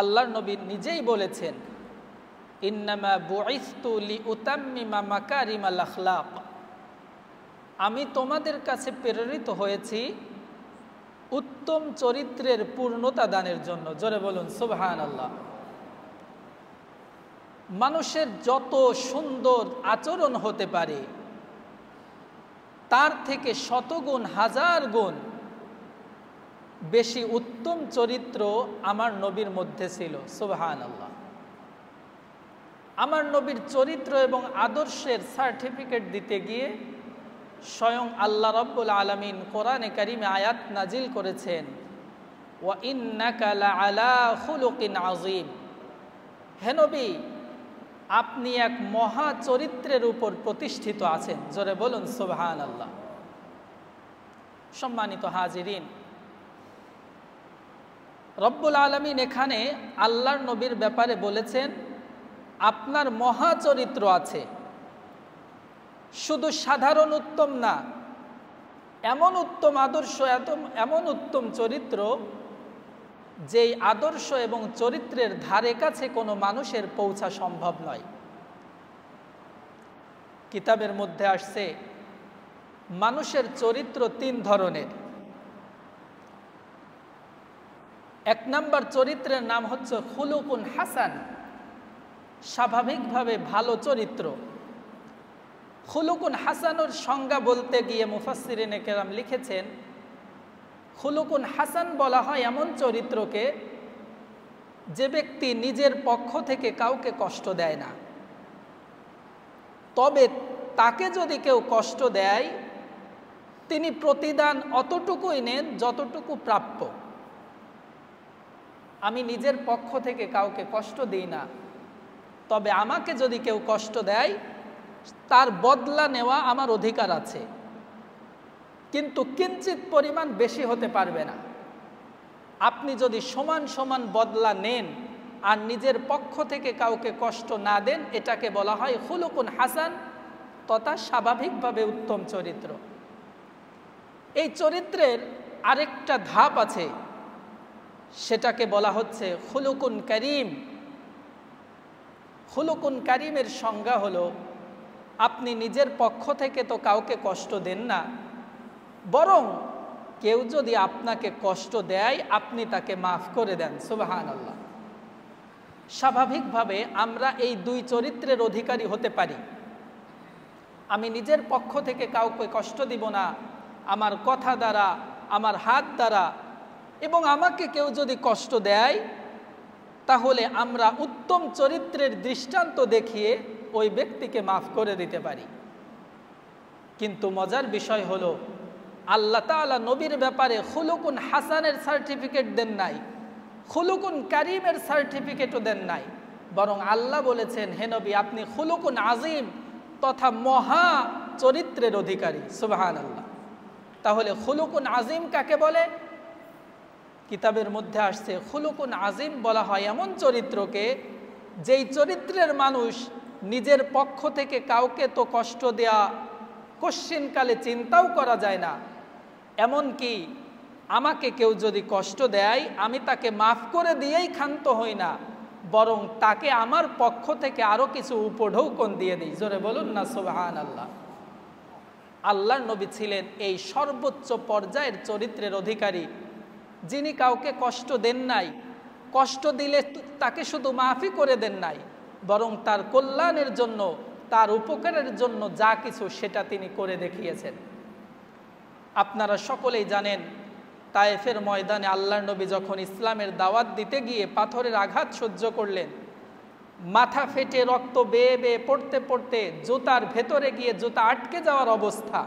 আল্লাহর নবী নিজেই বলেছেন, ইন্নামা বুইসতু লিউতাম্মিমা মাকারিমাল আখলাক, আমি তোমাদের কাছে প্রেরিত হয়েছি উত্তম চরিত্রের পূর্ণতা দানের জন্য। জোরে বলুন সুবহানাল্লাহ। মানুষের যত সুন্দর আচরণ হতে পারে তার থেকে শতগুণ হাজার গুণ বেশি উত্তম চরিত্র আমার নবীর মধ্যে ছিল। সুবহানাল্লাহ। আমার নবীর চরিত্র এবং আদর্শের সার্টিফিকেট দিতে গিয়ে স্বয়ং আল্লাহ রাব্বুল আলামিন কোরআনে কারিমে আয়াত নাজিল করেছেন, ওয়া ইন্নাকা লাআলা খুলুকিন আযীম, হে নবী আপনি এক মহা চরিত্রের উপর প্রতিষ্ঠিত আছেন। জোরে বলুন সুবহানাল্লাহ। সম্মানিত হাজিরিন, রব্বুল আলামিন এখানে আল্লাহর নবীর ব্যাপারে বলেছেন আপনার মহা চরিত্র আছে। শুধু সাধারণ উত্তম না, এমন উত্তম আদর্শ, এমন উত্তম চরিত্র যেই আদর্শ এবং চরিত্রের ধারে কাছে কোনো মানুষের পৌঁছা সম্ভব নয়। কিতাবের মধ্যে আসছে মানুষের চরিত্র তিন ধরনের। এক নম্বর চরিত্রের নাম হচ্ছে খুলুকুন হাসান, স্বাভাবিকভাবে ভালো চরিত্র। খুলুকুন হাসানের সংজ্ঞা বলতে গিয়ে মুফাসসিরিনে কেরাম লিখেছেন, খুলুকুন হাসান বলা হয় এমন চরিত্রকে যে ব্যক্তি নিজের পক্ষ থেকে কাউকে কষ্ট দেয় না, তবে তাকে যদি কেউ কষ্ট দেয় তিনি প্রতিদান অতটুকুই নেন যতটুকু প্রাপ্য। আমি নিজের পক্ষ থেকে কাউকে কষ্ট দিই না, তবে আমাকে যদি কেউ কষ্ট দেয় তার বদলা নেওয়া আমার অধিকার আছে, কিন্তু কিঞ্চিত পরিমাণ বেশি হতে পারবে না। আপনি যদি সমান সমান বদলা নেন আর নিজের পক্ষ থেকে কাউকে কষ্ট না দেন, এটাকে বলা হয় খুলুকুন হাসান, তথা স্বাভাবিকভাবে উত্তম চরিত্র। এই চরিত্রের আরেকটা ধাপ আছে, সেটাকে বলা হচ্ছে খুলুকুন করিম। খুলুকুন করিমের সংজ্ঞা হলো আপনি নিজের পক্ষ থেকে তো কাউকে কষ্ট দেন না, বরং কেউ যদি আপনাকে কষ্ট দেয় আপনি তাকে মাফ করে দেন। সুবহানাল্লাহ। স্বাভাবিকভাবে আমরা এই দুই চরিত্রের অধিকারী হতে পারি। আমি নিজের পক্ষ থেকে কাউকে কষ্ট দিব না, আমার কথা দ্বারা, আমার হাত দ্বারা, এবং আমাকে কেউ যদি কষ্ট দেয় তাহলে আমরা উত্তম চরিত্রের দৃষ্টান্ত দেখিয়ে ওই ব্যক্তিকে মাফ করে দিতে পারি। কিন্তু মজার বিষয় হলো আল্লাহ তাআলা নবীর ব্যাপারে খুলুকুন হাসানের সার্টিফিকেট দেন নাই, খুলুকুন কারিমের সার্টিফিকেটও দেন নাই, বরং আল্লাহ বলেছেন, হে নবী আপনি খুলুকুন আজিম তথা মহা চরিত্রের অধিকারী। সুবহানাল্লাহ। তাহলে খুলুকুন আজিম কাকে বলে? কিতাবের মধ্যে আসছে খুলুকুন আজিম বলা হয় এমন চরিত্রকে যেই চরিত্রের মানুষ নিজের পক্ষ থেকে কাউকে তো কষ্ট দেয়া কশ্চিনকালে চিন্তাও করা যায় না, এমনকি আমাকে কেউ যদি কষ্ট দেয় আমি তাকে মাফ করে দিয়েই ক্ষান্ত হই না, বরং তাকে আমার পক্ষ থেকে আরো কিছু উপঢৌকন দিয়ে দিই। জোরে বলুন না সুবহানাল্লাহ। আল্লাহর নবী ছিলেন এই সর্বোচ্চ পর্যায়ের চরিত্রের অধিকারী, যিনি কাউকে কষ্ট দেন নাই, কষ্ট দিলে তাকে শুধু মাফই করে দেন নাই, বরং তার কল্যাণের জন্য, তার উপকারের জন্য যা কিছু সেটা তিনি করে দেখিয়েছেন। আপনারা সকলেই জানেন তায়েফের ময়দানে আল্লাহর নবী যখন ইসলামের দাওয়াত দিতে গিয়ে পাথরের আঘাত সহ্য করলেন, মাথা ফেটে রক্ত বেয়ে বেয়ে পড়তে পড়তে জুতার ভেতরে গিয়ে জুতা আটকে যাওয়ার অবস্থা,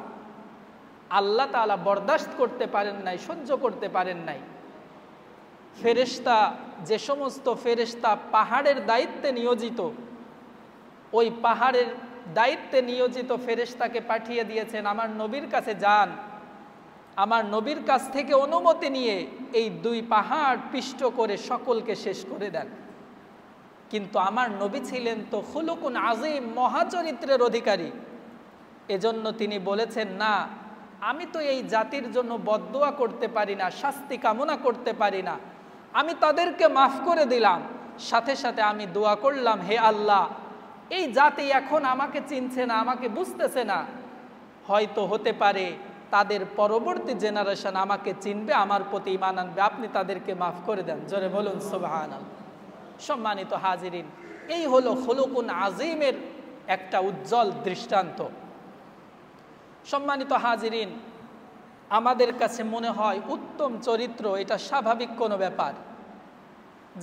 আল্লাহ তাআলা বরদাস্ত করতে পারেন নাই, সহ্য করতে পারেন নাই। ফেরেশতা, যে সমস্ত ফেরেশতা পাহাড়ের দায়িত্বে নিয়োজিত, ওই পাহাড়ের দায়িত্বে নিয়োজিত ফেরেশতাকে পাঠিয়ে দিয়েছেন, আমার নবীর কাছে যান, আমার নবীর কাছ থেকে অনুমতি নিয়ে এই দুই পাহাড় পিষ্ট করে সকলকে শেষ করে দেন। কিন্তু আমার নবী ছিলেন তো খুলুকুন আজিম, মহাচরিত্রের অধিকারী, এজন্য তিনি বলেছেন, না আমি তো এই জাতির জন্য বদদোয়া করতে পারি না, শাস্তি কামনা করতে পারি না, আমি তাদেরকে মাফ করে দিলাম, সাথে সাথে আমি দোয়া করলাম, হে আল্লাহ, এই জাতি এখন আমাকে চিনছে না, আমাকে বুঝতেছে না, হয়তো হতে পারে তাদের পরবর্তী জেনারেশন আমাকে চিনবে, আমার প্রতি ঈমান আনবে, আপনি তাদেরকে মাফ করে দেন। জোরে বলুন সুবহানাল্লাহ। সম্মানিত হাজিরিন, এই হলো খুলুকুন আজিমের একটা উজ্জ্বল দৃষ্টান্ত। সম্মানিত হাজিরিন, আমাদের কাছে মনে হয় উত্তম চরিত্র এটা স্বাভাবিক কোনো ব্যাপার,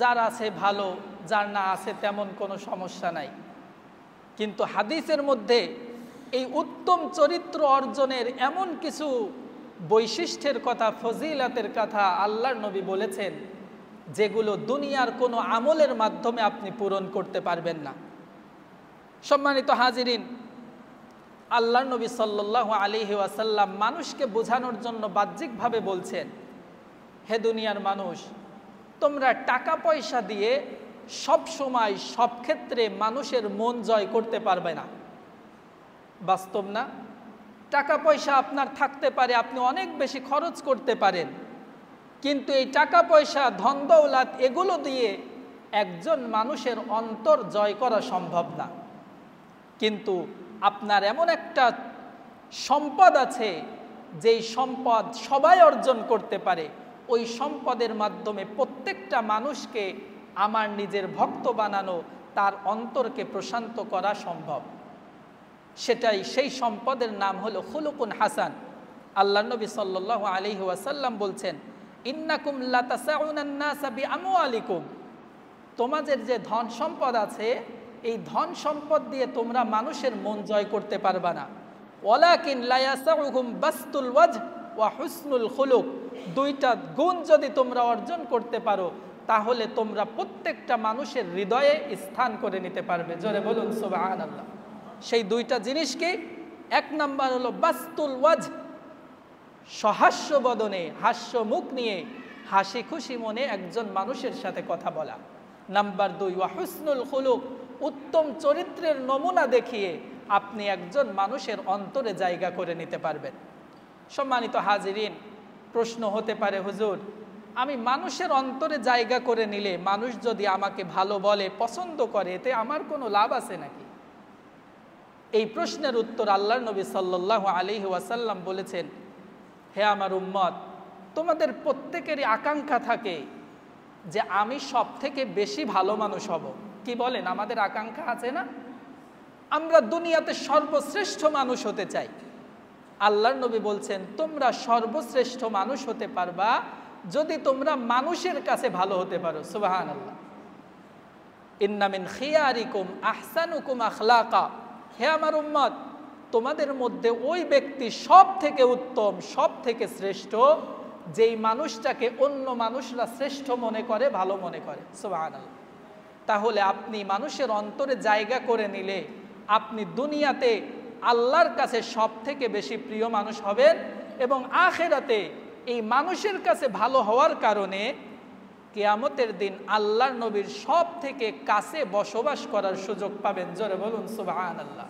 যার আছে ভালো, যার না আছে তেমন কোনো সমস্যা নাই। কিন্তু হাদিসের মধ্যে এই উত্তম চরিত্র অর্জনের এমন কিছু বৈশিষ্ট্যের কথা, ফজিলাতের কথা আল্লাহর নবী বলেছেন, যেগুলো দুনিয়ার কোনো আমলের মাধ্যমে আপনি পূরণ করতে পারবেন না। সম্মানিত হাজিরিন, আল্লাহর নবী সাল্লাল্লাহু আলাইহি ওয়াসাল্লাম মানুষকে বোঝানোর জন্য বাহ্যিকভাবে বলছেন, হে দুনিয়ার মানুষ, তোমরা টাকা পয়সা দিয়ে সব সময় সব ক্ষেত্রে মানুষের মন জয় করতে পারবে না। বাস্তব না? টাকা পয়সা আপনার থাকতে পারে, আপনি অনেক বেশি খরচ করতে পারেন, কিন্তু এই টাকা পয়সা, ধন দৌলত এগুলো দিয়ে একজন মানুষের অন্তর জয় করা সম্ভব না। কিন্তু আপনার এমন একটা সম্পদ আছে, যেই সম্পদ সবাই অর্জন করতে পারে, ওই সম্পদের মাধ্যমে প্রত্যেকটা মানুষকে আমার নিজের ভক্ত বানানো, তার অন্তরকে প্রশান্ত করা সম্ভব। সেটাই, সেই সম্পদের নাম হলো খুলুকুন হাসান। আল্লাহর নবী সাল্লাল্লাহু আলাইহি ওয়াসাল্লাম বলছেন, ইন্নাকুম লাতাসাউনান নাসা বিআমওয়ালিকুম, তোমাদের যে ধন সম্পদ আছে, এই ধন সম্পদ দিয়ে তোমরা মানুষের মন জয় করতে পারবা না। ওয়ালাকিন লা ইয়াসাউহুম বাসতুল ওয়াজহ ওয়া হুসনুল খুলুক, দুইটা গুণ যদি তোমরা অর্জন করতে পারো, তাহলে তোমরা প্রত্যেকটা মানুষের হৃদয়ে স্থান করে নিতে পারবে। জোরে বলুন সুবহানাল্লাহ। সেই দুইটা জিনিস কি? এক নাম্বার হলো বাসতুল ওয়াজহ, সহাস্য বদনে, হাস্য মুখ নিয়ে, হাসি খুশি মনে একজন মানুষের সাথে কথা বলা। নাম্বার দুই, ওয়া হুসনুল খুলুক, উত্তম চরিত্রের নমুনা দেখিয়ে আপনি একজন মানুষের অন্তরে জায়গা করে নিতে পারবেন। সম্মানিত হাজিরিন, প্রশ্ন হতে পারে, হুজুর, আমি মানুষের অন্তরে জায়গা করে নিলে মানুষ যদি আমাকে ভালো বলে, পছন্দ করে, এতে আমার কোনো লাভ আছে নাকি? এই প্রশ্নের উত্তর আল্লাহর নবী সাল্লাল্লাহু আলাইহি ওয়াসাল্লাম বলেছেন, হে আমার উম্মত, তোমাদের প্রত্যেকেরই আকাঙ্ক্ষা থাকে যে আমি সব থেকে বেশি ভালো মানুষ হব। কি বলেন? আমাদের আকাঙ্ক্ষা আছে না? আমরা দুনিয়াতে সর্বশ্রেষ্ঠ মানুষ হতে চাই। আল্লাহর নবী বলছেন, তোমরা সর্বশ্রেষ্ঠ মানুষ হতে পারবা যদি তোমরা মানুষের কাছে ভালো হতে পারো। সুবহানাল্লাহ। ইন্না মিন খিয়ারিকুম আহসানুকুম আখলাকা, হে আমার উম্মত, তোমাদের মধ্যে ওই ব্যক্তি সব থেকে উত্তম, সব থেকে শ্রেষ্ঠ, যেই মানুষটাকে অন্য মানুষরা শ্রেষ্ঠ মনে করে, ভালো মনে করে। সুবহানাল্লাহ। তাহলে আপনি মানুষের অন্তরে জায়গা করে নিলে আপনি দুনিয়াতে আল্লাহর কাছে সব থেকে বেশি প্রিয় মানুষ হবেন, এবং আখিরাতে এই মানুষের কাছে ভালো হওয়ার কারণে কিয়ামতের দিন আল্লাহর নবীর সব থেকে কাছে বসবাস করার সুযোগ পাবেন। জোরে বলুন সুবহানাল্লাহ।